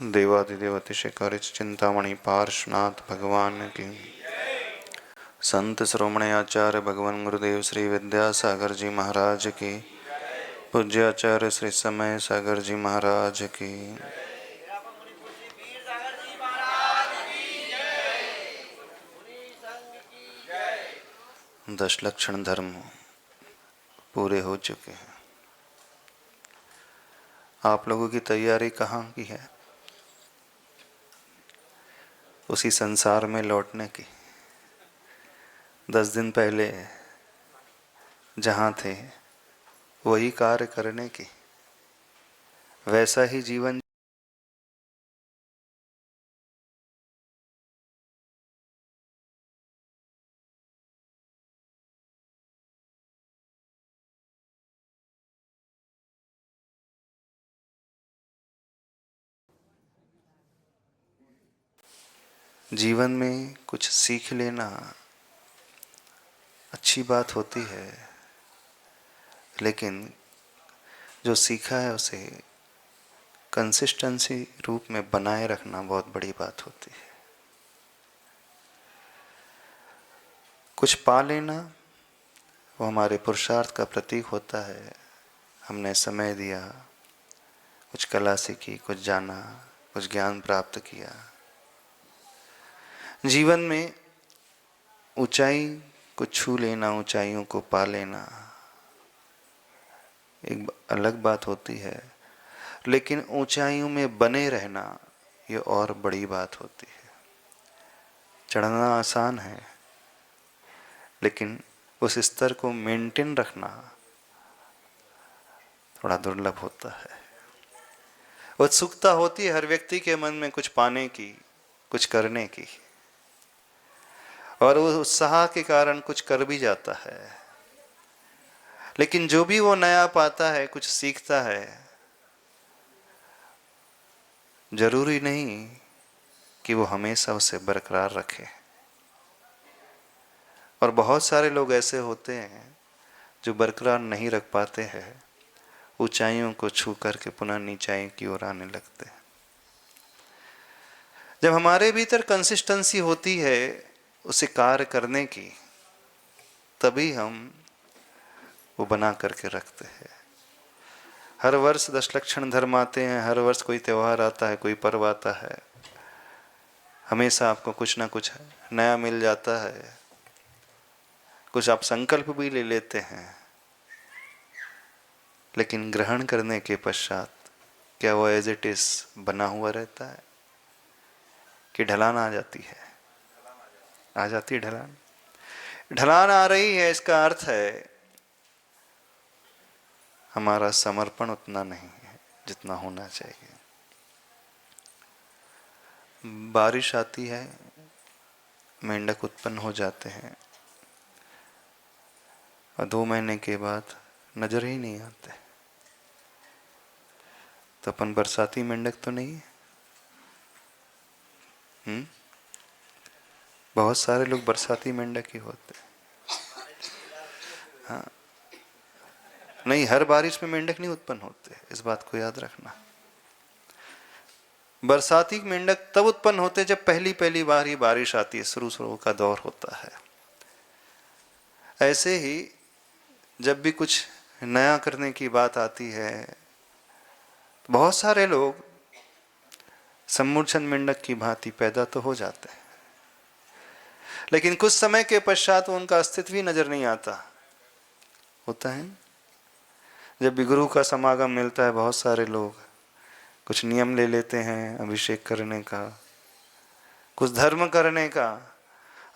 देवादिदेव अतिशय कारिच चिंतामणि पार्श्वनाथ भगवान की। संत श्रोमणे आचार्य भगवान गुरुदेव श्री विद्यासागर जी महाराज की। पूज्य आचार्य श्री समय सागर जी महाराज की। दश लक्षण धर्म पूरे हो चुके हैं। आप लोगों की तैयारी कहाँ की है? उसी संसार में लौटने की। 10 दिन पहले जहाँ थे वही कार्य करने की, वैसा ही जीवन। जीवन में कुछ सीख लेना अच्छी बात होती है, लेकिन जो सीखा है उसे कंसिस्टेंसी रूप में बनाए रखना बहुत बड़ी बात होती है। कुछ पा लेना वो हमारे पुरुषार्थ का प्रतीक होता है। हमने समय दिया, कुछ कला सीखी, कुछ जाना, कुछ ज्ञान प्राप्त किया। जीवन में ऊंचाई को छू लेना, ऊंचाइयों को पा लेना एक अलग बात होती है, लेकिन ऊंचाइयों में बने रहना ये और बड़ी बात होती है। चढ़ना आसान है, लेकिन उस स्तर को मेंटेन रखना थोड़ा दुर्लभ होता है। उत्सुकता होती है हर व्यक्ति के मन में कुछ पाने की, कुछ करने की, और वो उत्साह के कारण कुछ कर भी जाता है। लेकिन जो भी वो नया पाता है, कुछ सीखता है, जरूरी नहीं कि वो हमेशा उसे बरकरार रखे। और बहुत सारे लोग ऐसे होते हैं जो बरकरार नहीं रख पाते हैं, ऊंचाइयों को छू करके पुनः नीचाई की ओर आने लगते हैं। जब हमारे भीतर कंसिस्टेंसी होती है उसे कार्य करने की, तभी हम वो बना करके रखते हैं। हर वर्ष 10 लक्षण धर्म आते हैं, हर वर्ष कोई त्यौहार आता है, कोई पर्व आता है, हमेशा आपको कुछ ना कुछ नया मिल जाता है। कुछ आप संकल्प भी ले लेते हैं, लेकिन ग्रहण करने के पश्चात क्या वो एज इट इज बना हुआ रहता है कि ढलान आ जाती है? आ जाती है ढलान। ढलान आ रही है, इसका अर्थ है हमारा समर्पण उतना नहीं है जितना होना चाहिए। बारिश आती है, मेंढक उत्पन्न हो जाते हैं, और 2 महीने के बाद नजर ही नहीं आते। तो अपन बरसाती मेंढक तो नहीं है। बहुत सारे लोग बरसाती मेंढक ही होते हैं। हाँ, नहीं, हर बारिश में मेंढक नहीं उत्पन्न होते, इस बात को याद रखना। बरसाती मेंढक तब उत्पन्न होते जब पहली पहली बार ही बारिश आती है, शुरू शुरू का दौर होता है। ऐसे ही जब भी कुछ नया करने की बात आती है, बहुत सारे लोग सम्मूर्छन मेंढक की भांति पैदा तो हो जाते हैं, लेकिन कुछ समय के पश्चात उनका अस्तित्व ही नजर नहीं आता। होता है जब भी गुरु का समागम मिलता है, बहुत सारे लोग कुछ नियम ले लेते हैं अभिषेक करने का, कुछ धर्म करने का,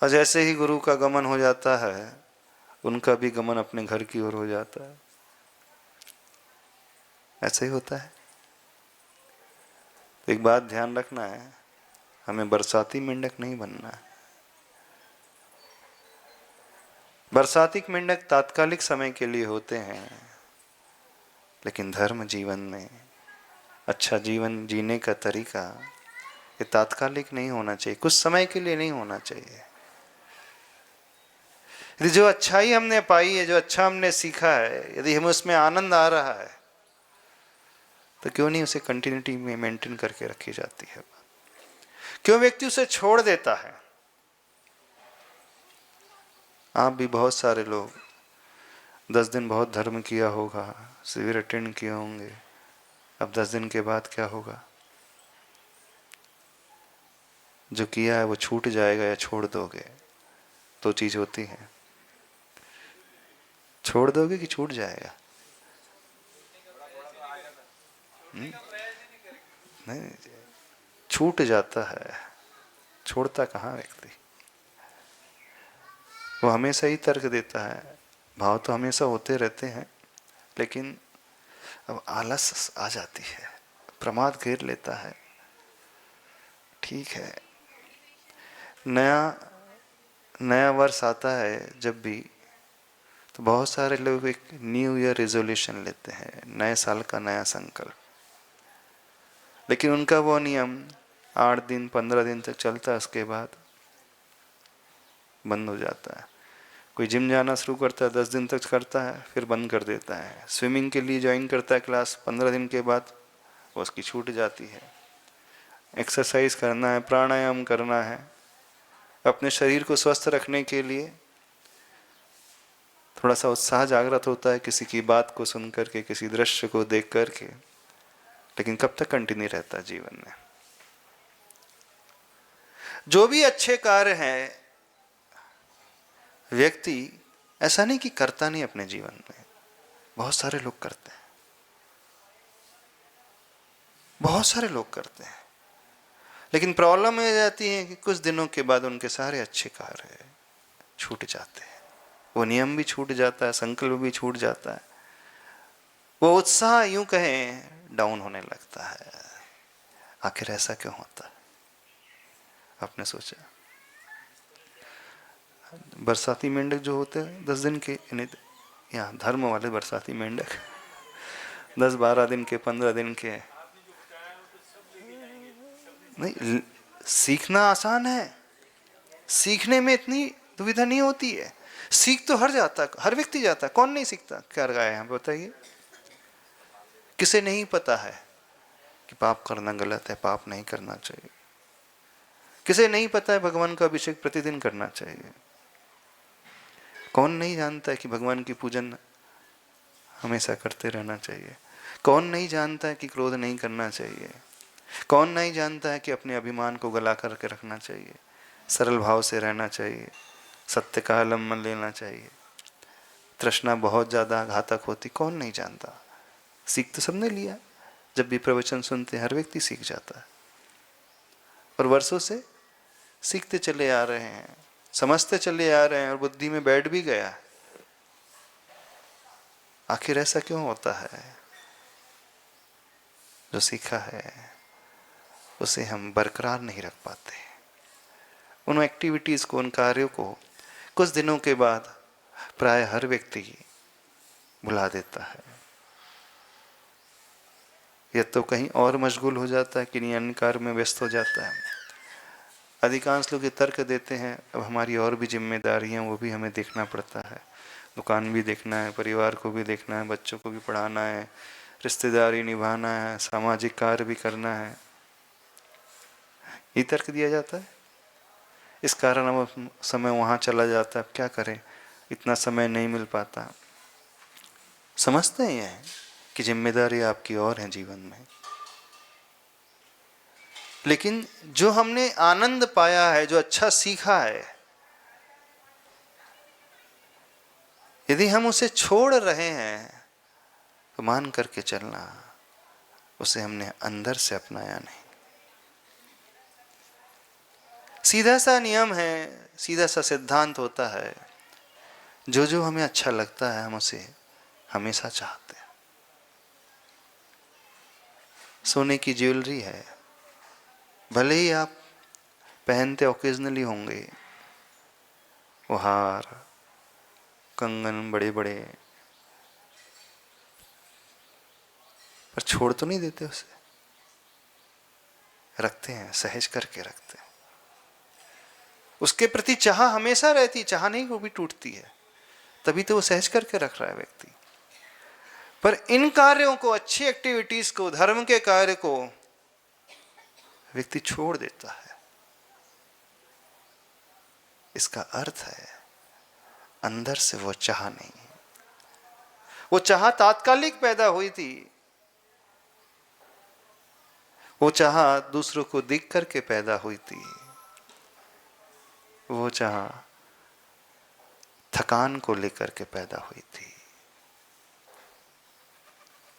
और जैसे ही गुरु का गमन हो जाता है, उनका भी गमन अपने घर की ओर हो जाता है। ऐसे ही होता है। तो एक बात ध्यान रखना है, हमें बरसाती मेंढक नहीं बनना है। बरसाती मेंढक तात्कालिक समय के लिए होते हैं, लेकिन धर्म जीवन में अच्छा जीवन जीने का तरीका ये तात्कालिक नहीं होना चाहिए, कुछ समय के लिए नहीं होना चाहिए। यदि जो अच्छाई हमने पाई है, जो अच्छा हमने सीखा है, यदि हमें उसमें आनंद आ रहा है, तो क्यों नहीं उसे कंटिन्यूटी में मेंटेन करके रखी जाती है? क्यों व्यक्ति उसे छोड़ देता है? आप भी बहुत सारे लोग 10 दिन बहुत धर्म किया होगा, शिविर अटेंड किए होंगे, अब 10 दिन के बाद क्या होगा? जो किया है वो छूट जाएगा या छोड़ दोगे? तो चीज होती है, छोड़ दोगे कि छूट जाएगा? नहीं, छूट जाता है, छोड़ता कहाँ व्यक्ति? वो हमेशा ही तर्क देता है, भाव तो हमेशा होते रहते हैं, लेकिन अब आलस आ जाती है, प्रमाद घेर लेता है। ठीक है, नया वर्ष आता है जब भी, तो बहुत सारे लोग एक न्यू ईयर रेजोल्यूशन लेते हैं, नए साल का नया संकल्प, लेकिन उनका वो नियम 8 दिन 15 दिन तक चलता है, उसके बाद बंद हो जाता है। कोई जिम जाना शुरू करता है, 10 दिन तक करता है, फिर बंद कर देता है। स्विमिंग के लिए ज्वाइन करता है क्लास, 15 दिन के बाद वो उसकी छूट जाती है। एक्सरसाइज करना है, प्राणायाम करना है, अपने शरीर को स्वस्थ रखने के लिए थोड़ा सा उत्साह जागृत होता है किसी की बात को सुन करके, किसी दृश्य को देख करके, लेकिन कब तक कंटिन्यू रहता है जीवन में? जो भी अच्छे कार्य हैं, व्यक्ति ऐसा नहीं कि करता नहीं अपने जीवन में, बहुत सारे लोग करते हैं, बहुत सारे लोग करते हैं, लेकिन प्रॉब्लम ये जाती है कि कुछ दिनों के बाद उनके सारे अच्छे कार्य छूट जाते हैं, वो नियम भी छूट जाता है, संकल्प भी छूट जाता है, वो उत्साह यूं कहें डाउन होने लगता है। आखिर ऐसा क्यों होता है? आपने सोचा? बरसाती मेंढक जो होते हैं 10 दिन के, यहाँ धर्म वाले बरसाती मेंढक 10-12 दिन के, 15 दिन के, नहीं, सीखना आसान है, सीखने में इतनी दुविधा नहीं होती है, सीख तो हर व्यक्ति जाता है, कौन नहीं सीखता? क्या रहा है यहाँ बताइए? किसे नहीं पता है कि पाप करना गलत है, पाप नहीं करना चाहिए? किसे नहीं पता है भगवान का अभिषेक प्रतिदिन करना चाहिए? कौन नहीं जानता है कि भगवान की पूजन हमेशा करते रहना चाहिए? कौन नहीं जानता है कि क्रोध नहीं करना चाहिए? कौन नहीं जानता है कि अपने अभिमान को गला करके रखना चाहिए, सरल भाव से रहना चाहिए, सत्य का अवलंबन लेना चाहिए? तृष्णा बहुत ज़्यादा घातक होती, कौन नहीं जानता? सीख तो सबने लिया, जब भी प्रवचन सुनते हर व्यक्ति सीख जाता है, और वर्षों से सीखते चले आ रहे हैं, समझते चले आ रहे हैं, और बुद्धि में बैठ भी गया। आखिर ऐसा क्यों होता है? जो सीखा है उसे हम बरकरार नहीं रख पाते, उन एक्टिविटीज को, उन कार्यों को कुछ दिनों के बाद प्राय हर व्यक्ति भुला देता है, या तो कहीं और मशगूल हो जाता है, किन्हीं अन्य कार्य में व्यस्त हो जाता है। अधिकांश लोग ये तर्क देते हैं, अब हमारी और भी जिम्मेदारियां, वो भी हमें देखना पड़ता है, दुकान भी देखना है, परिवार को भी देखना है, बच्चों को भी पढ़ाना है, रिश्तेदारी निभाना है, सामाजिक कार्य भी करना है, ये तर्क दिया जाता है। इस कारण अब समय वहाँ चला जाता है, अब क्या करें, इतना समय नहीं मिल पाता। समझते हैं कि जिम्मेदारी आपकी और है जीवन में, लेकिन जो हमने आनंद पाया है, जो अच्छा सीखा है, यदि हम उसे छोड़ रहे हैं तो मान करके चलना, उसे हमने अंदर से अपनाया नहीं। सीधा सा नियम है, सीधा सा सिद्धांत होता है, जो जो हमें अच्छा लगता है हम उसे हमेशा चाहते हैं। सोने की ज्वेलरी है, भले ही आप पहनते ओकेजनली होंगे, वो हार कंगन बड़े बड़े, पर छोड़ तो नहीं देते उसे, रखते हैं, सहेज करके रखते हैं। उसके प्रति चाह हमेशा रहती, चाह नहीं वो भी टूटती है, तभी तो वो सहज करके रख रहा है व्यक्ति। पर इन कार्यों को, अच्छी एक्टिविटीज को, धर्म के कार्य को व्यक्ति छोड़ देता है। इसका अर्थ है अंदर से वो चाह नहीं। वो चाह तात्कालिक पैदा हुई थी, वो चाह दूसरों को देख करके पैदा हुई थी, वो चाह थकान को लेकर के पैदा हुई थी।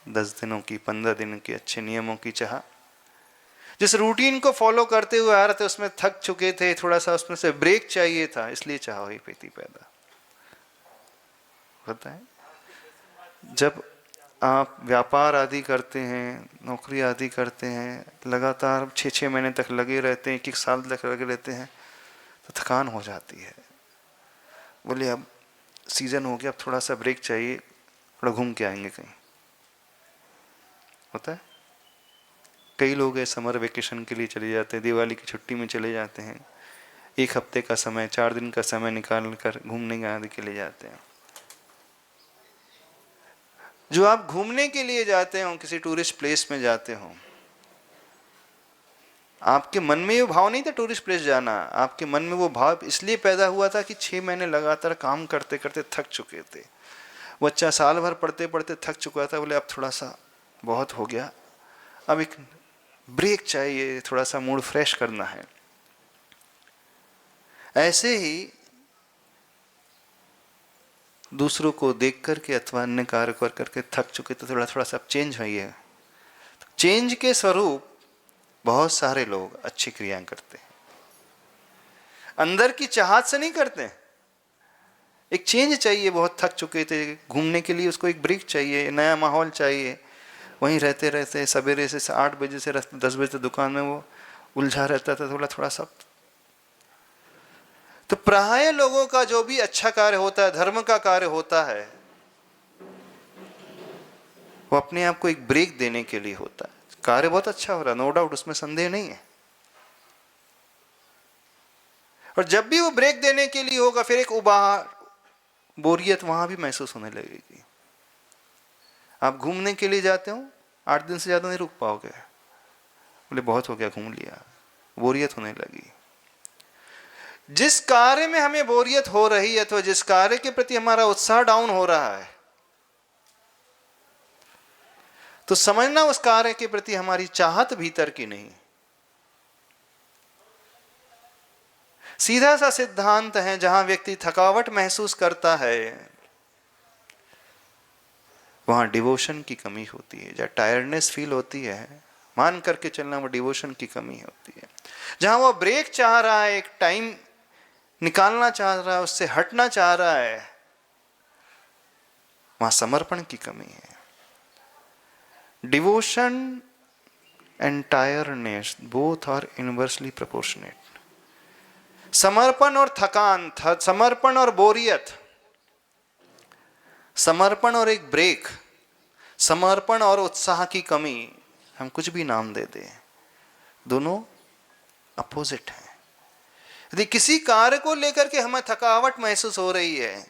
10 दिनों की, 15 दिन की अच्छे नियमों की चाह, जिस रूटीन को फॉलो करते हुए आ रहे थे उसमें थक चुके थे, थोड़ा सा उसमें से ब्रेक चाहिए था, इसलिए चाह हुई थी पैदा। होता है जब आप व्यापार आदि करते हैं, नौकरी आदि करते हैं, लगातार 6-6 महीने तक लगे रहते हैं, 1-1 साल तक लगे रहते हैं, तो थकान हो जाती है। बोले अब सीजन हो गया, अब थोड़ा सा ब्रेक चाहिए, थोड़ा घूम के आएंगे कहीं। होता है कई लोग है समर वेकेशन के लिए चले जाते हैं, दिवाली की छुट्टी में चले जाते हैं, 1 हफ्ते का समय, 4 दिन का समय निकाल कर घूमने आदि के लिए जाते हैं। जो आप घूमने के लिए जाते हो, किसी टूरिस्ट प्लेस में जाते हो, आपके मन में ये भाव नहीं था टूरिस्ट प्लेस जाना, आपके मन में वो भाव इसलिए पैदा हुआ था कि 6 महीने लगातार काम करते करते थक चुके थे। बच्चा साल भर पढ़ते पढ़ते थक चुका था, बोले अब थोड़ा सा बहुत हो गया, अब एक ब्रेक चाहिए, थोड़ा सा मूड फ्रेश करना है। ऐसे ही दूसरों को देख करके अथवा अन्य कार्य कर करके थक चुके तो थोड़ा थोड़ा सा चेंज हुई है। चेंज के स्वरूप बहुत सारे लोग अच्छी क्रियाएं करते हैं, अंदर की चाहत से नहीं करते। एक चेंज चाहिए, बहुत थक चुके थे, घूमने के लिए उसको एक ब्रेक चाहिए, नया माहौल चाहिए। वहीं रहते रहते सवेरे से 8 बजे से 10 बजे तक दुकान में वो उलझा रहता था, थोड़ा थोड़ा सब। तो प्राय लोगों का जो भी अच्छा कार्य होता है, धर्म का कार्य होता है, वो अपने आप को एक ब्रेक देने के लिए होता है। कार्य बहुत अच्छा हो रहा है, नो डाउट, उसमें संदेह नहीं है। और जब भी वो ब्रेक देने के लिए होगा, फिर एक उबाहट, बोरियत वहां भी महसूस होने लगेगी। आप घूमने के लिए जाते हो, 8 दिन से ज्यादा नहीं रुक पाओगे, बोले बहुत हो गया, घूम लिया, बोरियत होने लगी। जिस कार्य में हमें बोरियत हो रही है, तो जिस कार्य के प्रति हमारा उत्साह डाउन हो रहा है, तो समझना उस कार्य के प्रति हमारी चाहत भीतर की नहीं। सीधा सा सिद्धांत है, जहां व्यक्ति थकावट महसूस करता है वहां डिवोशन की कमी होती है। जहां टायर्डनेस फील होती है, मान करके चलना वो डिवोशन की कमी होती है। जहां वो ब्रेक चाह रहा है, एक टाइम निकालना चाह रहा है, उससे हटना चाह रहा है, वहां समर्पण की कमी है। Devotion and tiredness both are inversely proportionate. समर्पण और थकान, समर्पण और बोरियत, समर्पण और एक ब्रेक, समर्पण और उत्साह की कमी, हम कुछ भी नाम दे दें, दोनों अपोजिट हैं। यदि किसी कार्य को लेकर के हमें थकावट महसूस हो रही है,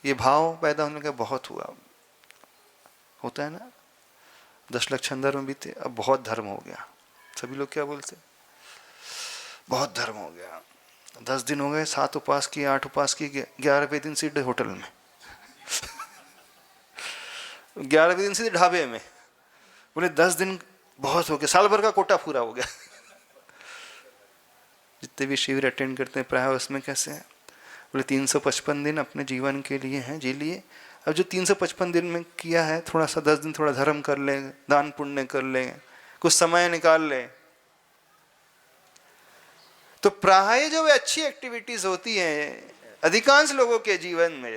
ये भाव पैदा होने का बहुत हुआ होता है ना। 10 लाख छंदर में बीते, अब बहुत धर्म हो गया। सभी लोग क्या बोलते, बहुत धर्म हो गया। 10 दिन हो गए, 7 उपवास किए, 8 उपवास किए, 11वें दिन सीधे होटल में 11वें दिन सीधे ढाबे में। बोले 10 दिन बहुत हो गया, साल भर का कोटा पूरा हो गया। जितने भी शिविर अटेंड करते हैं प्राय उसमें कैसे है, बोले 355 दिन अपने जीवन के लिए हैं, जी लिए। अब जो 355 दिन में किया है, थोड़ा सा 10 दिन थोड़ा धर्म कर ले, दान पुण्य कर ले, कुछ समय निकाल ले। तो प्राय जो वे अच्छी एक्टिविटीज होती हैं अधिकांश लोगों के जीवन में,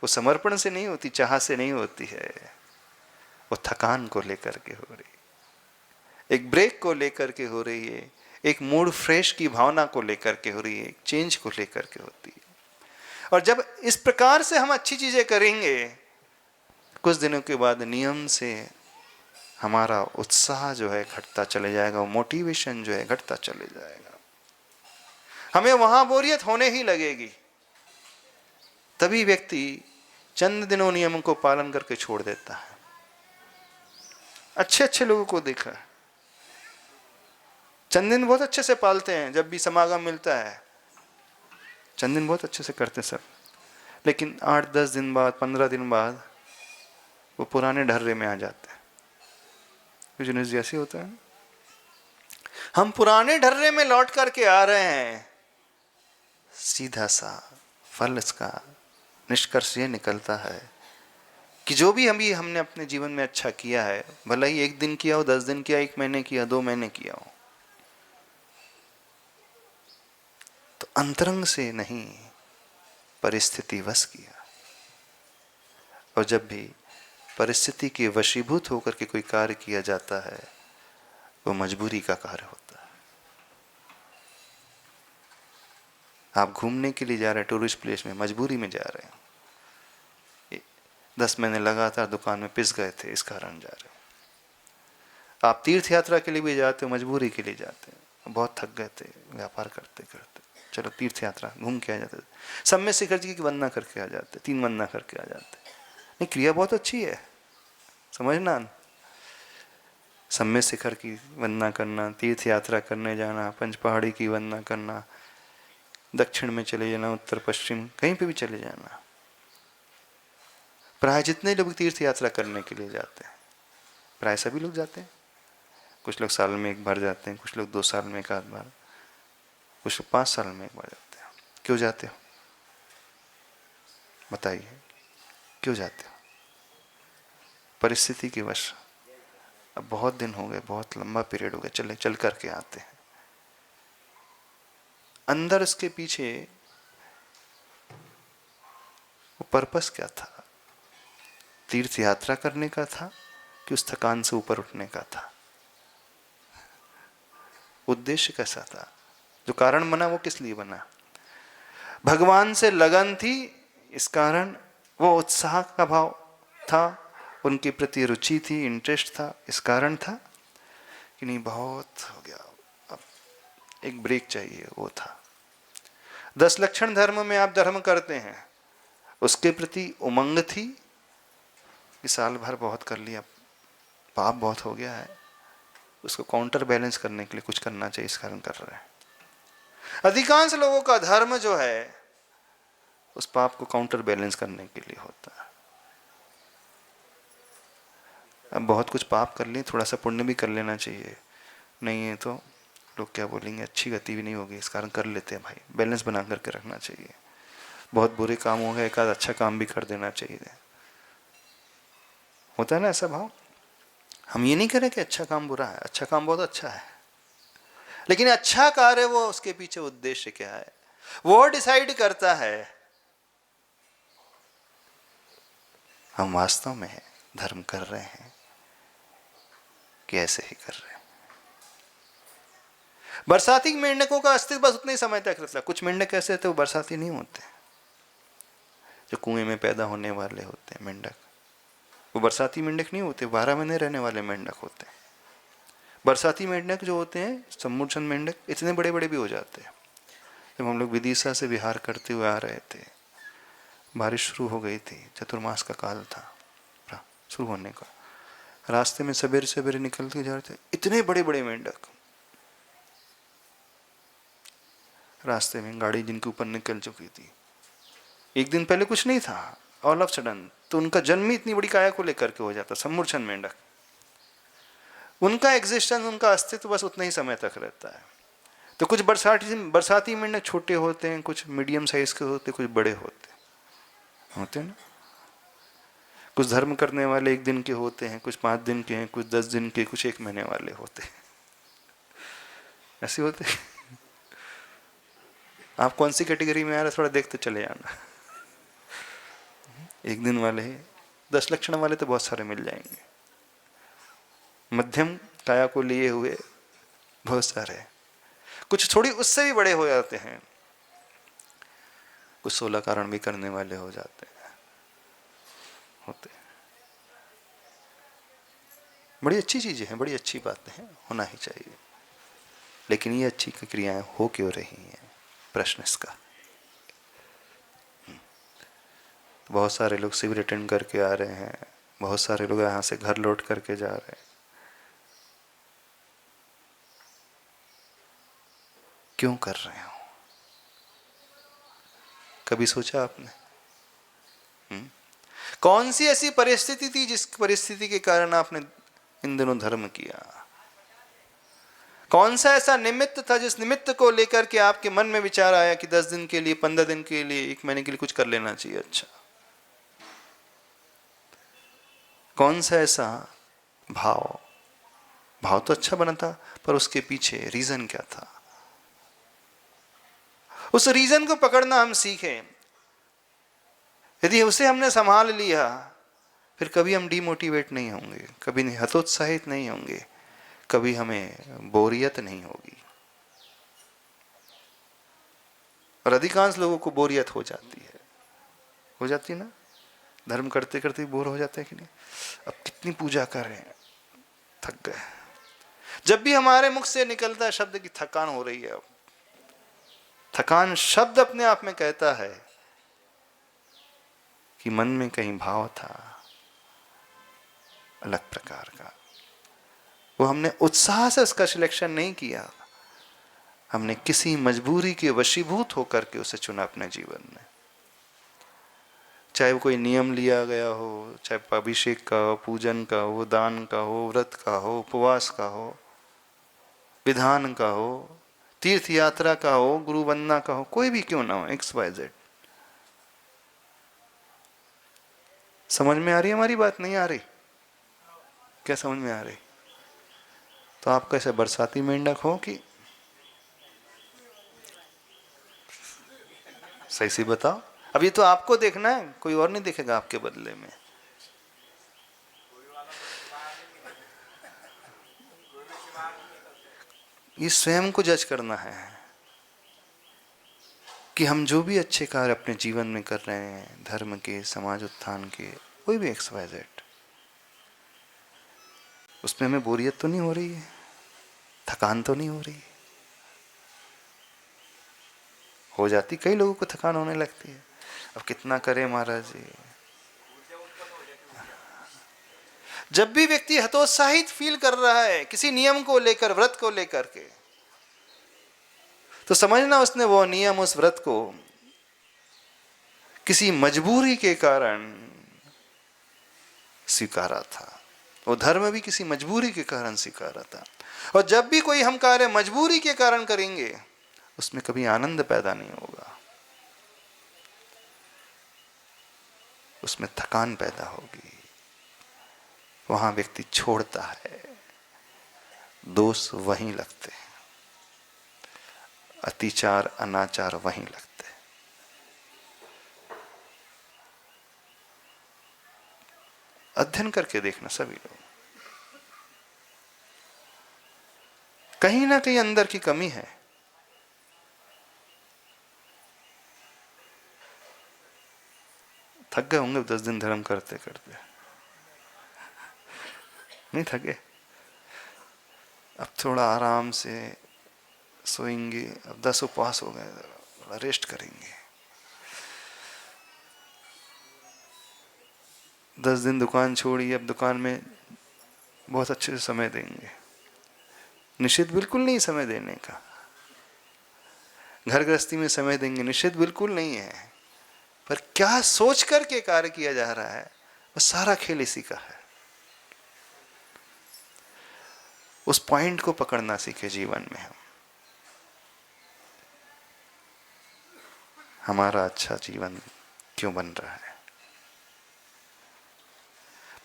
वो समर्पण से नहीं होती, चाह से नहीं होती है, वो थकान को लेकर के हो रही, एक ब्रेक को लेकर के हो रही है, एक मूड फ्रेश की भावना को लेकर के हो रही है, एक चेंज को लेकर के होती है। और जब इस प्रकार से हम अच्छी चीजें करेंगे, कुछ दिनों के बाद नियम से हमारा उत्साह जो है घटता चले जाएगा, वो मोटिवेशन जो है घटता चले जाएगा, हमें वहां बोरियत होने ही लगेगी। तभी व्यक्ति चंद दिनों नियमों को पालन करके छोड़ देता है। अच्छे अच्छे लोगों को देखा है, चंद दिन बहुत अच्छे से पालते हैं, जब भी समागम मिलता है चंद दिन बहुत अच्छे से करते सब, लेकिन 8-10 दिन बाद, 15 दिन बाद वो पुराने ढर्रे में आ जाते हैं। बिजनेस जैसे होता है, हम पुराने ढर्रे में लौट करके आ रहे हैं। सीधा सा फल इसका निष्कर्ष ये निकलता है कि जो भी हमने अपने जीवन में अच्छा किया है, भले ही 1 दिन किया हो, 10 दिन किया, 1 महीने किया, 2 महीने किया हो, तो अंतरंग से नहीं, परिस्थिति वश किया। और जब भी परिस्थिति के वशीभूत होकर के कोई कार्य किया जाता है, वो मजबूरी का कार्य होता है। आप घूमने के लिए जा रहे हैं टूरिस्ट प्लेस में, मजबूरी में जा रहे हैं, 10 महीने लगातार दुकान में पिस गए थे, इस कारण जा रहे हो। आप तीर्थ यात्रा के लिए भी जाते हो, मजबूरी के लिए जाते हैं, बहुत थक गए थे व्यापार करते करते, चलो तीर्थ यात्रा घूम के आ जाते। सब में शिखर जी की वंदना करके आ जाते, 3 वंदना करके आ जाते। नहीं, क्रिया बहुत अच्छी है, समझना। सम्य शिखर की वंदना करना, तीर्थ यात्रा करने जाना, पंच पहाड़ी की वंदना करना, दक्षिण में चले जाना, उत्तर पश्चिम कहीं पे भी चले जाना। प्राय जितने लोग तीर्थ यात्रा करने के लिए जाते हैं, प्राय सभी लोग जाते हैं। कुछ लोग साल में 1 बार जाते हैं, कुछ लोग 2 साल में 1 आध बार, कुछ लोग 5 साल में 1 बार जाते हैं। क्यों जाते हो बताइए, क्यों जाते हो? परिस्थिति के वश। अब बहुत दिन हो गए, बहुत लंबा पीरियड हो गया, चल करके आते हैं। अंदर इसके पीछे वो पर्पस क्या था? तीर्थ यात्रा करने का था कि उस थकान से ऊपर उठने का था? उद्देश्य कैसा था? जो कारण बना वो किस लिए बना? भगवान से लगन थी, इस कारण वो उत्साह का भाव था, उनके प्रति रुचि थी, इंटरेस्ट था, इस कारण था कि नहीं बहुत हो गया, अब एक ब्रेक चाहिए, वो था। 10 लक्षण धर्म में आप धर्म करते हैं, उसके प्रति उमंग थी कि साल भर बहुत कर लिया, पाप बहुत हो गया है, उसको काउंटर बैलेंस करने के लिए कुछ करना चाहिए, इस कारण कर रहे हैं। अधिकांश लोगों का धर्म जो है उस पाप को काउंटर बैलेंस करने के लिए होता है। अब बहुत कुछ पाप कर लिए, थोड़ा सा पुण्य भी कर लेना चाहिए, नहीं है तो लोग क्या बोलेंगे, अच्छी गति भी नहीं होगी, इस कारण कर लेते हैं। भाई बैलेंस बना करके रखना चाहिए। बहुत बुरे काम हो गए, एक आध अच्छा काम भी कर देना चाहिए। होता है ना ऐसा भाव। हम ये नहीं करें कि अच्छा काम बुरा है, अच्छा काम बहुत अच्छा है, लेकिन अच्छा कार्य वो उसके पीछे उद्देश्य क्या है वो डिसाइड करता है। हम वास्तव में धर्म कर रहे हैं कि ऐसे ही कर रहे हैं। बरसाती मेंढकों का अस्तित्व बस उतने ही समय तक रहता है। कुछ मेंढक ऐसे होते, वो बरसाती नहीं होते, जो कुएं में पैदा होने वाले होते हैं मेंढक, वो बरसाती मेंढक नहीं होते, 12 महीने रहने वाले मेंढक होते हैं। बरसाती मेंढक जो होते हैं, सम्मूर्छन मेंढक, इतने बड़े बड़े भी हो जाते हैं। जब हम लोग विदिशा से विहार करते हुए आ रहे थे, बारिश शुरू हो गई थी, चतुर्मास का काल था शुरू होने का, रास्ते में सवेरे सवेरे निकलते जा रहे थे, इतने बड़े बड़े मेंढक रास्ते में, गाड़ी जिनके ऊपर निकल चुकी थी। एक दिन पहले कुछ नहीं था, ऑल ऑफ सडन तो उनका जन्म ही इतनी बड़ी काया को लेकर के हो जाता। सम्मूर्छन मेंढक, उनका एग्जिस्टेंस, उनका अस्तित्व बस उतना ही समय तक रहता है। तो कुछ बरसाती मेंढक छोटे होते हैं, कुछ मीडियम साइज के होते, कुछ बड़े होते हैं ना। कुछ धर्म करने वाले 1 दिन के होते हैं, कुछ 5 दिन के हैं, कुछ 10 दिन के, कुछ 1 महीने वाले होते हैं, ऐसे होते हैं। आप कौन सी कैटेगरी में आ रहे, थोड़ा देखते चले जाना। 1 दिन वाले, 10 लक्षण वाले तो बहुत सारे मिल जाएंगे, मध्यम काया को लिए हुए बहुत सारे, कुछ थोड़ी उससे भी बड़े हो जाते हैं, कुछ 16 कारण भी करने वाले हो जाते हैं, होते हैं। बड़ी अच्छी चीजें हैं, बड़ी अच्छी बातें हैं, होना ही चाहिए, लेकिन ये अच्छी क्रियाएं हो क्यों रही हैं, प्रश्न इसका। बहुत सारे लोग शिविर अटेंड करके आ रहे हैं, बहुत सारे लोग यहाँ से घर लौट करके जा रहे हैं। क्यों कर रहे हो? कभी सोचा आपने? कौन सी ऐसी परिस्थिति थी जिस परिस्थिति के कारण आपने इन दिनों धर्म किया? कौन सा ऐसा निमित्त था जिस निमित्त को लेकर के आपके मन में विचार आया कि 10 दिन के लिए, 15 दिन के लिए, 1 महीने के लिए कुछ कर लेना चाहिए? अच्छा, कौन सा ऐसा भाव? भाव तो अच्छा बना था, पर उसके पीछे रीजन क्या था? उस रीजन को पकड़ना हम सीखें। यदि उसे हमने संभाल लिया, फिर कभी हम डिमोटिवेट नहीं होंगे, कभी हतोत्साहित नहीं होंगे, कभी हमें बोरियत नहीं होगी। और अधिकांश लोगों को बोरियत हो जाती है, हो जाती है ना? धर्म करते करते बोर हो जाते हैं कि नहीं? अब कितनी पूजा कर रहे हैं, थक गए। जब भी हमारे मुख से निकलता है शब्द की थकान हो रही है, अब थकान शब्द अपने आप में कहता है कि मन में कहीं भाव था अलग प्रकार का। वो हमने उत्साह से उसका सिलेक्शन नहीं किया, हमने किसी मजबूरी के वशीभूत होकर के उसे चुना अपने जीवन में। चाहे वो कोई नियम लिया गया हो, चाहे अभिषेक का हो, पूजन का हो, दान का हो, व्रत का हो, उपवास का हो, विधान का हो, तीर्थ यात्रा का हो, गुरु वंदना का हो, कोई भी क्यों ना हो, XYZ। समझ में आ रही है हमारी बात? नहीं आ रही? क्या समझ में आ रही? तो आप कैसे बरसाती मेंढक हो कि सही सी बताओ। अब ये तो आपको देखना है, कोई और नहीं देखेगा आपके बदले में। ये स्वयं को जज करना है कि हम जो भी अच्छे कार्य अपने जीवन में कर रहे हैं, धर्म के, समाज उत्थान के, कोई भी XYZ, उसमें हमें बोरियत तो नहीं हो रही है, थकान तो नहीं हो रही? हो जाती, कई लोगों को थकान होने लगती है। अब कितना करे महाराज जी। जब भी व्यक्ति हतोत्साहित फील कर रहा है किसी नियम को लेकर, व्रत को लेकर के, तो समझना उसने वो नियम, उस व्रत को किसी मजबूरी के कारण स्वीकारा था। वो धर्म भी किसी मजबूरी के कारण स्वीकारा था। और जब भी कोई हम कार्य मजबूरी के कारण करेंगे, उसमें कभी आनंद पैदा नहीं होगा, उसमें थकान पैदा होगी। वहां व्यक्ति छोड़ता है, दोष वहीं लगते हैं, अतिचार अनाचार वहीं लगते हैं। अध्ययन करके देखना सभी लोग, कहीं ना कहीं अंदर की कमी है। थक गए होंगे 10 दिन धर्म करते करते, नहीं थके? अब थोड़ा आराम से सोएंगे। अब 10 उपवास हो गए, थोड़ा रेस्ट करेंगे। 10 दिन दुकान छोड़ी, अब दुकान में बहुत अच्छे से समय देंगे। निषेध बिल्कुल नहीं समय देने का। घर गृहस्थी में समय देंगे, निषेध बिल्कुल नहीं है, पर क्या सोच करके कार्य किया जा रहा है, बस सारा खेल इसी का है। उस पॉइंट को पकड़ना सीखे जीवन में। हम हमारा अच्छा जीवन क्यों बन रहा है,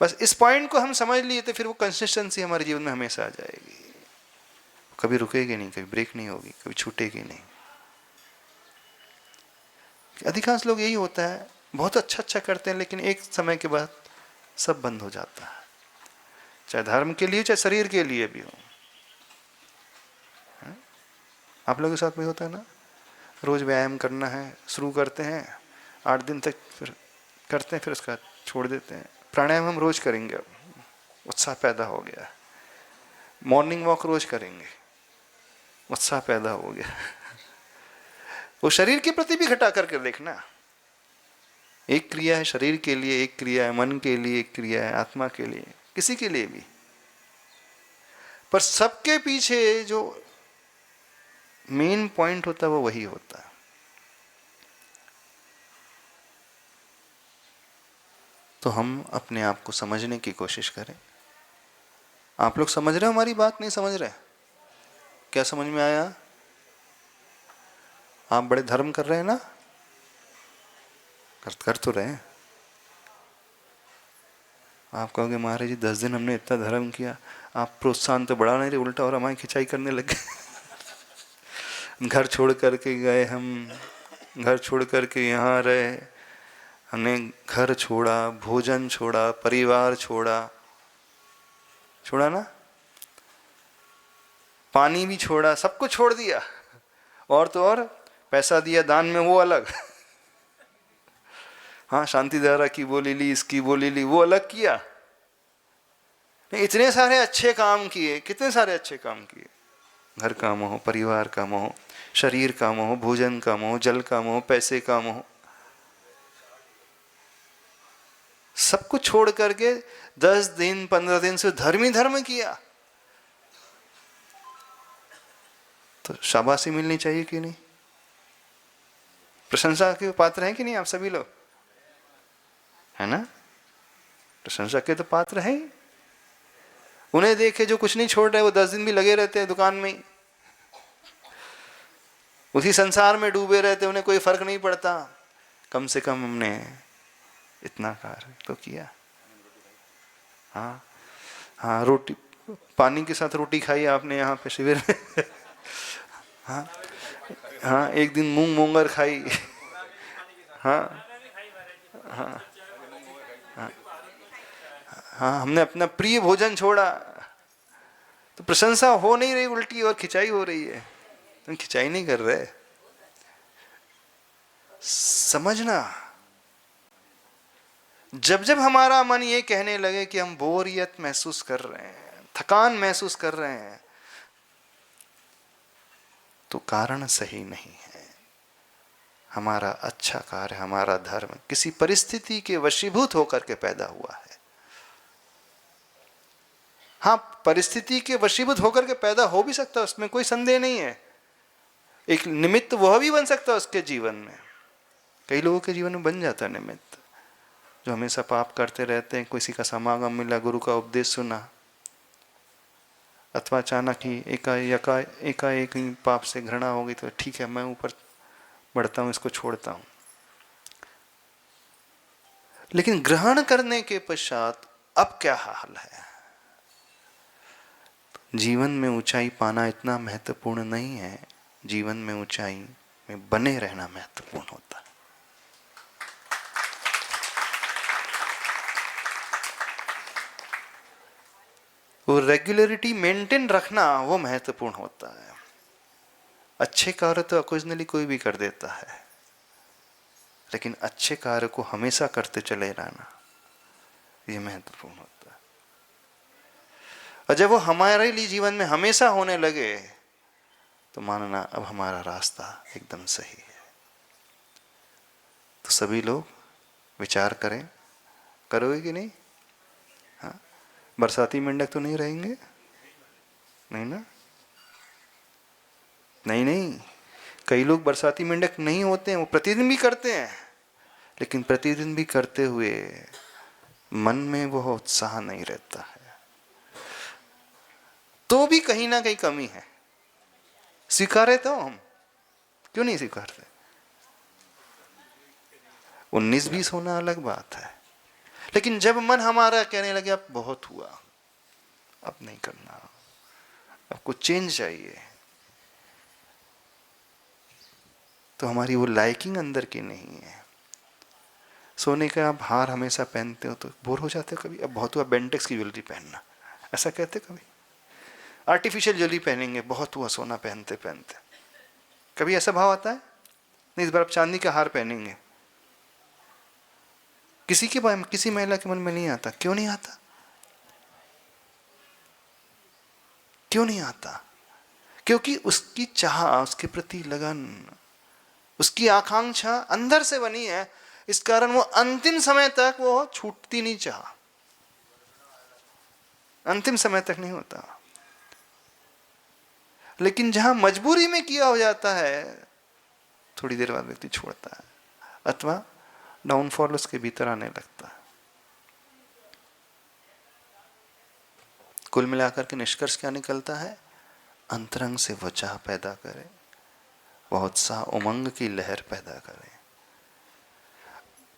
बस इस पॉइंट को हम समझ लिए तो फिर वो कंसिस्टेंसी हमारे जीवन में हमेशा आ जाएगी। कभी रुकेगी नहीं, कभी ब्रेक नहीं होगी, कभी छूटेगी नहीं। अधिकांश लोग यही होता है, बहुत अच्छा करते हैं, लेकिन एक समय के बाद सब बंद हो जाता है, चाहे धर्म के लिए चाहे शरीर के लिए भी हो। आप लोगों के साथ भी होता है ना? रोज व्यायाम करना है, शुरू करते हैं, 8 दिन तक फिर करते हैं, फिर उसका छोड़ देते हैं। प्राणायाम हम रोज करेंगे, अब उत्साह पैदा हो गया। मॉर्निंग वॉक रोज करेंगे, उत्साह पैदा हो गया। वो शरीर के प्रति भी घटा करके देखना, एक क्रिया है शरीर के लिए, एक क्रिया है मन के लिए, एक क्रिया है आत्मा के लिए, किसी के लिए भी, पर सबके पीछे जो मेन पॉइंट होता है वो वही होता है। तो हम अपने आप को समझने की कोशिश करें। आप लोग समझ रहे हो हमारी बात, नहीं समझ रहे? क्या समझ में आया? आप बड़े धर्म कर रहे हैं ना? कर तो रहे हैं। आप कहोगे महाराज जी 10 दिन हमने इतना धर्म किया, आप प्रोत्साहन तो बढ़ा नहीं रहे, उल्टा और हमारी खिंचाई करने लगे। घर छोड़ करके गए हम, घर छोड़ करके यहाँ रहे, हमने घर छोड़ा, भोजन छोड़ा, परिवार छोड़ा, छोड़ा ना, पानी भी छोड़ा, सब कुछ छोड़ दिया। और तो और पैसा दिया दान में, वो अलग। हाँ, शांति धारा की बोली ली, इसकी बोली ली, वो अलग किया। नहीं, इतने सारे अच्छे काम किए, कितने सारे अच्छे काम किए। घर का मोह, परिवार का मोह, शरीर का मोह, भोजन का मोह, जल का मोह, पैसे का मोह, सब कुछ छोड़ करके 10 दिन 15 दिन से धर्म ही धर्म किया। तो शाबाशी मिलनी चाहिए कि नहीं? प्रशंसा के पात्र हैं कि नहीं आप सभी लोग? है ना? प्रशंसा के तो पात्र हैं। उन्हें देखे जो कुछ नहीं छोड़ रहे, वो 10 दिन भी लगे रहते हैं दुकान में ही, उसी संसार में डूबे रहते, उन्हें कोई फर्क नहीं पड़ता। कम से कम हमने इतना कार्य तो किया। हाँ हाँ, रोटी पानी के साथ रोटी खाई आपने यहाँ पे शिविर में। हाँ हाँ, एक दिन मूंग मोंगर खाई। हाँ हाँ हाँ हाँ, हमने अपना प्रिय भोजन छोड़ा। तो प्रशंसा हो नहीं रही, उल्टी और खिंचाई हो रही है। तुम खिंचाई नहीं कर रहे। समझना, जब जब हमारा मन ये कहने लगे कि हम बोरियत महसूस कर रहे हैं, थकान महसूस कर रहे हैं, तो कारण सही नहीं है। हमारा अच्छा कार्य, हमारा धर्म किसी परिस्थिति के वशीभूत होकर के पैदा हुआ है। हाँ, परिस्थिति के वशीभूत होकर के पैदा हो भी सकता है, उसमें कोई संदेह नहीं है। एक निमित्त वह भी बन सकता है उसके जीवन में। कई लोगों के जीवन में बन जाता है निमित्त, जो हमेशा पाप करते रहते हैं। किसी का समागम मिला, गुरु का उपदेश सुना, अथवा अचानक ही एकाएक पाप से घृणा हो गई, तो ठीक है मैं ऊपर बढ़ता हूँ, इसको छोड़ता हूँ। लेकिन ग्रहण करने के पश्चात अब क्या हाल है? जीवन में ऊंचाई पाना इतना महत्वपूर्ण नहीं है, जीवन में ऊंचाई में बने रहना महत्वपूर्ण होता है। वो रेगुलरिटी मेंटेन रखना, वो महत्वपूर्ण होता है। अच्छे कार्य तो ओकेजनली कोई भी कर देता है, लेकिन अच्छे कार्य को हमेशा करते चले रहना, ये महत्वपूर्ण होता है। और जब वो हमारे लिए जीवन में हमेशा होने लगे, तो मानना अब हमारा रास्ता एकदम सही है। तो सभी लोग विचार करें, करोगे कि नहीं? हाँ, बरसाती मेंढक तो नहीं रहेंगे? नहीं ना? नहीं, कई लोग बरसाती मेंढक नहीं होते हैं, वो प्रतिदिन भी करते हैं, लेकिन प्रतिदिन भी करते हुए मन में वो उत्साह नहीं रहता है, तो भी कहीं ना कहीं कमी है। स्वीकारे तो हम, क्यों नहीं स्वीकारते? 19-20 होना अलग बात है, लेकिन जब मन हमारा कहने लगे अब बहुत हुआ, अब नहीं करना, अब कुछ चेंज चाहिए, तो हमारी वो लाइकिंग अंदर की नहीं है। सोने का आप हार हमेशा पहनते हो तो बोर हो जाते हो कभी? अब बहुत हुआ बेंटेक्स की ज्वेलरी पहनना, ऐसा कहते कभी? आर्टिफिशियल ज्वेलरी पहनेंगे, बहुत हुआ सोना पहनते पहनते, कभी ऐसा भाव आता है? नहीं, इस बार आप चांदी का हार पहनेंगे। किसी महिला के मन में नहीं आता। क्यों नहीं आता? क्यों नहीं आता? क्योंकि उसकी चाह, उसके प्रति लगन, उसकी आकांक्षा अंदर से बनी है। इस कारण वो अंतिम समय तक वो छूटती नहीं चाह, अंतिम समय तक नहीं होता। लेकिन जहां मजबूरी में किया हो जाता है, थोड़ी देर बाद व्यक्ति छोड़ता है अथवा डाउनफॉल उसके भीतर आने लगता है। कुल मिलाकर के निष्कर्ष क्या निकलता है? अंतरंग से वो चाह पैदा करे, वह उत्साह उमंग की लहर पैदा करे,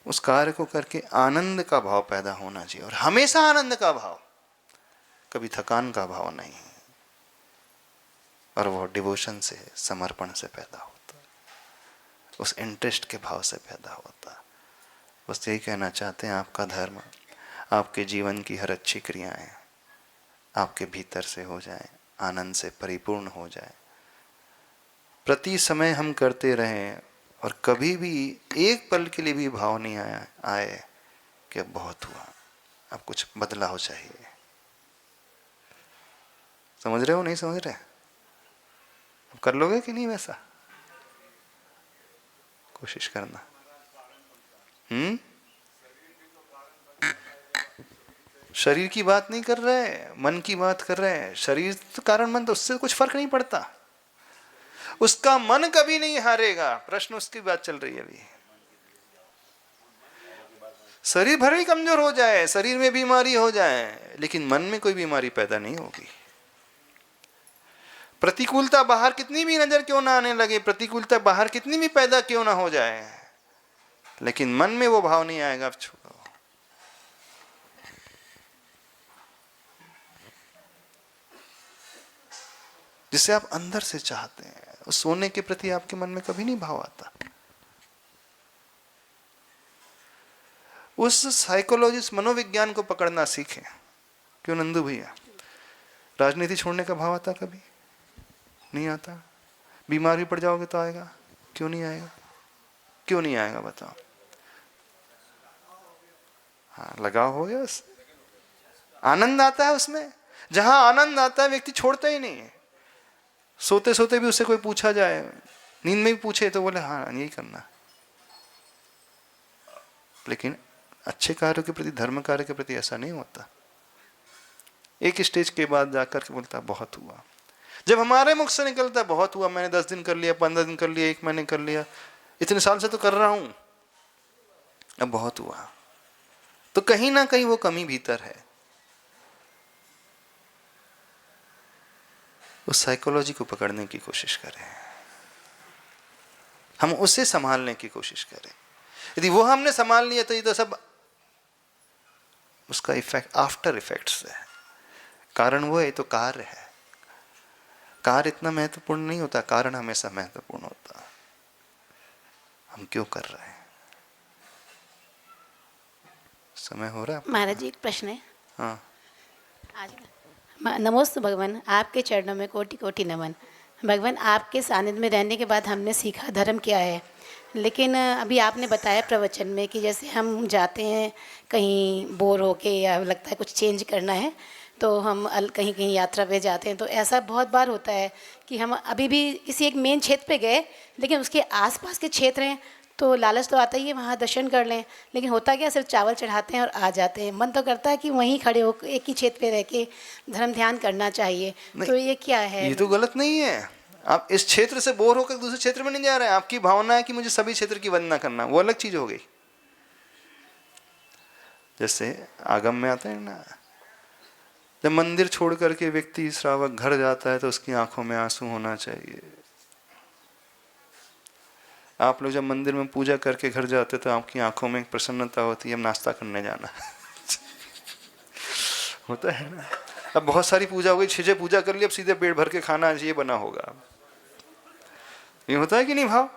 उस कार्य को करके आनंद का भाव पैदा होना चाहिए, और हमेशा आनंद का भाव, कभी थकान का भाव नहीं। और वह डिवोशन से, समर्पण से पैदा होता, उस इंटरेस्ट के भाव से पैदा होता। बस यही कहना चाहते हैं, आपका धर्म, आपके जीवन की हर अच्छी क्रियाएं आपके भीतर से हो जाए, आनंद से परिपूर्ण हो जाए, प्रति समय हम करते रहें, और कभी भी एक पल के लिए भी भाव नहीं आए कि अब बहुत हुआ, अब कुछ बदलाव चाहिए। समझ रहे हो, नहीं समझ रहे? अब कर लोगे कि नहीं वैसा? कोशिश करना। शरीर की बात नहीं कर रहे, मन की बात कर रहे हैं। शरीर तो कारण, मन तो उससे कुछ फर्क नहीं पड़ता, उसका मन कभी नहीं हारेगा। प्रश्न उसकी बात चल रही है अभी। शरीर भले ही कमजोर हो जाए, शरीर में बीमारी हो जाए, लेकिन मन में कोई बीमारी पैदा नहीं होगी। प्रतिकूलता बाहर कितनी भी नजर क्यों ना आने लगे, प्रतिकूलता बाहर कितनी भी पैदा क्यों ना हो जाए, लेकिन मन में वो भाव नहीं आएगा, अब छोड़ो। जिसे आप अंदर से चाहते हैं, उस सोने के प्रति आपके मन में कभी नहीं भाव आता। उस साइकोलॉजिस्ट, मनोविज्ञान को पकड़ना सीखें। क्यों नंदू भैया? राजनीति छोड़ने का भाव आता कभी नहीं आता? बीमार भी पड़ जाओगे तो आएगा? क्यों नहीं आएगा? क्यों नहीं आएगा बताओ? हाँ, लगाव हो गया उससे, आनंद आता है उसमें। जहां आनंद आता है व्यक्ति छोड़ता ही नहीं है। सोते सोते भी उससे कोई पूछा जाए, नींद में भी पूछे तो बोले हाँ यही करना। लेकिन अच्छे कार्यों के प्रति, धर्म कार्य के प्रति ऐसा नहीं होता। एक स्टेज के बाद जाकर के बोलता बहुत हुआ। जब हमारे मुख से निकलता बहुत हुआ, मैंने 10 दिन कर लिया, 15 दिन कर लिया, 1 महीने कर लिया, इतने साल से तो कर रहा हूं, अब बहुत हुआ, तो कहीं ना कहीं वो कमी भीतर है। उस साइकोलॉजी को पकड़ने की कोशिश करें, हम उसे संभालने की कोशिश करें। यदि वो हमने संभाल लिया तो ये तो सब उसका इफेक्ट, आफ्टर इफेक्ट्स है। कारण वो है तो कार्य है। कार्य इतना महत्वपूर्ण नहीं होता, कारण हमेशा महत्वपूर्ण होता। हम क्यों कर रहे हैं? समय हो रहा है महाराज जी, एक प्रश्न है। हाँ। नमोस्तु भगवान, आपके चरणों में कोटि कोटि नमन। भगवान, आपके सानिध्य में रहने के बाद हमने सीखा धर्म क्या है। लेकिन अभी आपने बताया प्रवचन में कि जैसे हम जाते हैं कहीं बोर होके, या लगता है कुछ चेंज करना है, तो हम कहीं कहीं यात्रा पे जाते हैं। तो ऐसा बहुत बार होता है कि हम अभी भी किसी एक मेन क्षेत्र पे गए, लेकिन उसके आसपास के क्षेत्र हैं, तो लालच तो आता ही है वहाँ दर्शन कर लें। लेकिन होता क्या, सिर्फ चावल चढ़ाते हैं और आ जाते हैं। मन तो करता है कि वहीं खड़े हो, एक ही क्षेत्र पे रह के धर्म ध्यान करना चाहिए। तो ये क्या है? ये तो गलत नहीं है। आप इस क्षेत्र से बोर होकर दूसरे क्षेत्र में नहीं जा रहे हैं। आपकी भावना है कि मुझे सभी क्षेत्र की वंदना करना, वो अलग चीज हो गई। जैसे आगम में आता है ना, जब मंदिर छोड़ करके व्यक्ति श्रावक घर जाता है तो उसकी आंखों में आंसू होना चाहिए। आप लोग जब मंदिर में पूजा करके घर जाते तो आपकी आंखों में एक प्रसन्नता होती है, हम नाश्ता करने जाना होता है ना। अब बहुत सारी पूजा हो गई, 6 पूजा कर ली, अब सीधे पेट भर के खाना ये बना होगा, ये होता है कि नहीं भाव?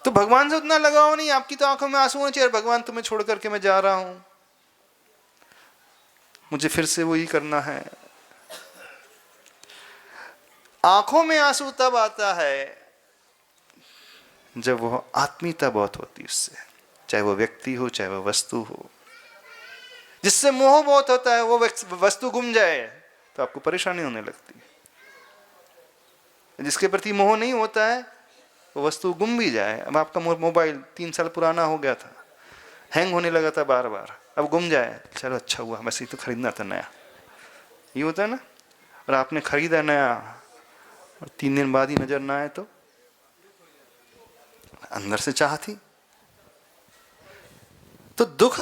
तो भगवान से उतना लगाव नहीं, आपकी तो आंखों में आंसू होने चाहिए, भगवान तुम्हें छोड़ करके मैं जा रहा हूं, मुझे फिर से वही करना है। आंखों में आंसू तब आता है जब वो आत्मीयता बहुत होती है उससे, चाहे वो व्यक्ति हो चाहे वो वस्तु हो। जिससे मोह बहुत होता है, वो वस्तु गुम जाए तो आपको परेशानी होने लगती है। जिसके प्रति मोह नहीं होता है वो वस्तु गुम भी जाए। अब आपका मोबाइल 3 साल पुराना हो गया था, हैंग होने लगा था बार बार, अब गुम जाए, चलो अच्छा हुआ, बस ये तो खरीदना था नया, ये होता है ना। और आपने खरीदा नया और 3 दिन बाद ही नजर ना आए तो अंदर से चाह थी, तो दुख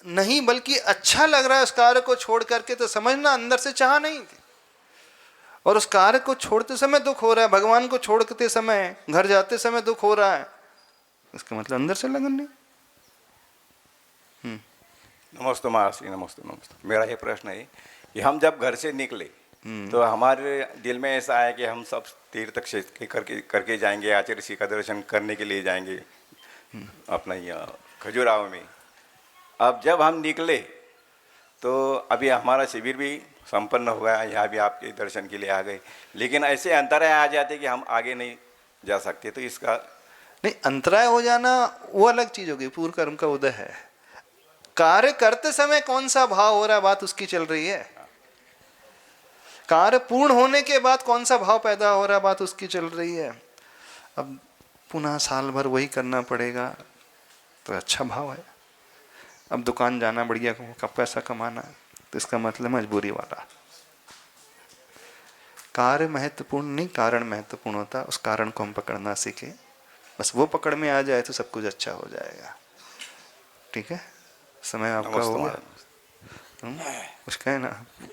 नहीं बल्कि अच्छा लग रहा है उस कार्य को छोड़ करके, तो समझना अंदर से चाह नहीं थी। और उस कार्य को छोड़ते समय दुख हो रहा है, भगवान को छोड़ते समय, घर जाते समय दुख हो रहा है, इसका मतलब अंदर से लगन नहीं। नमस्ते महाराज, नमस्ते। मेरा ये प्रश्न है कि हम जब घर से निकले तो हमारे दिल में ऐसा है कि हम सब तीर्थ क्षेत्र करके जाएंगे, आचार्य ऋषि का दर्शन करने के लिए जाएंगे अपना यहाँ खजुराहो में। अब जब हम निकले तो अभी हमारा शिविर भी संपन्न हो गया, यहाँ भी आपके दर्शन के लिए आ गए, लेकिन ऐसे अंतराय आ जाते कि हम आगे नहीं जा सकते, तो इसका नहीं, अंतराय हो जाना वो अलग चीज होगी, पूर्व कर्म का उदय है। कार्य करते समय कौन सा भाव हो रहा है, बात उसकी चल रही है। कार्य पूर्ण होने के बाद कौन सा भाव पैदा हो रहा है, बात उसकी चल रही है। अब पुनः साल भर वही करना पड़ेगा तो अच्छा भाव है। अब दुकान जाना बढ़िया का पैसा कमाना, तो इसका मतलब मजबूरी वाला। कार्य महत्वपूर्ण नहीं, कारण महत्वपूर्ण होता, उस कारण को हम पकड़ना सीखे, बस वो पकड़ में आ जाए तो सब कुछ अच्छा हो जाएगा। ठीक है, समय आपका हो गया, कुछ कहे ना,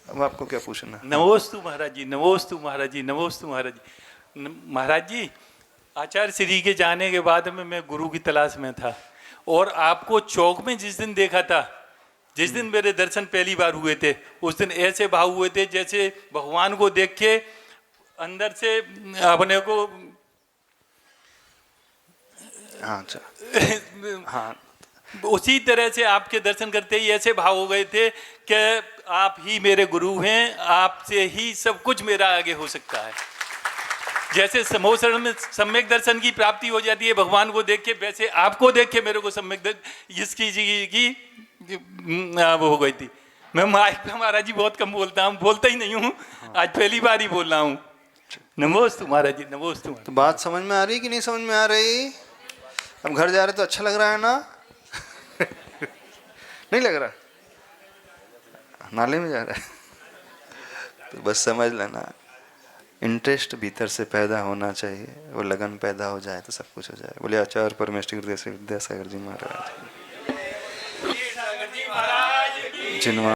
अब आपको क्या पूछना। नमोस्तु महाराज जी, नमोस्तु महाराज जी, नमोस्तु महाराज जी। महाराज जी, आचार्य श्री के जाने के बाद में मैं गुरु की तलाश में था, और आपको चौक में जिस दिन देखा था, जिस दिन मेरे दर्शन पहली बार हुए थे, उस दिन ऐसे भाव हुए थे जैसे भगवान को देख के अंदर से अपने को हाँ उसी तरह से आपके दर्शन करते ही ऐसे भाव हो गए थे कि आप ही मेरे गुरु हैं, आपसे ही सब कुछ मेरा आगे हो सकता है। जैसे समोसरण में सम्यक दर्शन की प्राप्ति हो जाती है भगवान को देख के, वैसे आपको देख के मेरे को सम्यक इसकी की वो हो गई थी। मैं माइक पे महाराज जी बहुत कम बोलता हूँ, बोलता ही नहीं हूँ, आज पहली बार ही बोल रहा हूँ। नमोस्तु महाराज जी, नमोस्तु। तो बात समझ में आ रही कि नहीं समझ में आ रही? अब घर जा रहे तो अच्छा लग रहा है ना? नहीं लग रहा? नाले में जा रहा है तो बस समझ लेना, इंटरेस्ट भीतर से पैदा होना चाहिए, वो लगन पैदा हो जाए तो सब कुछ हो जाए। बोले आचार्य परमेश्वर विद्यासागर जी महाराज जिनवा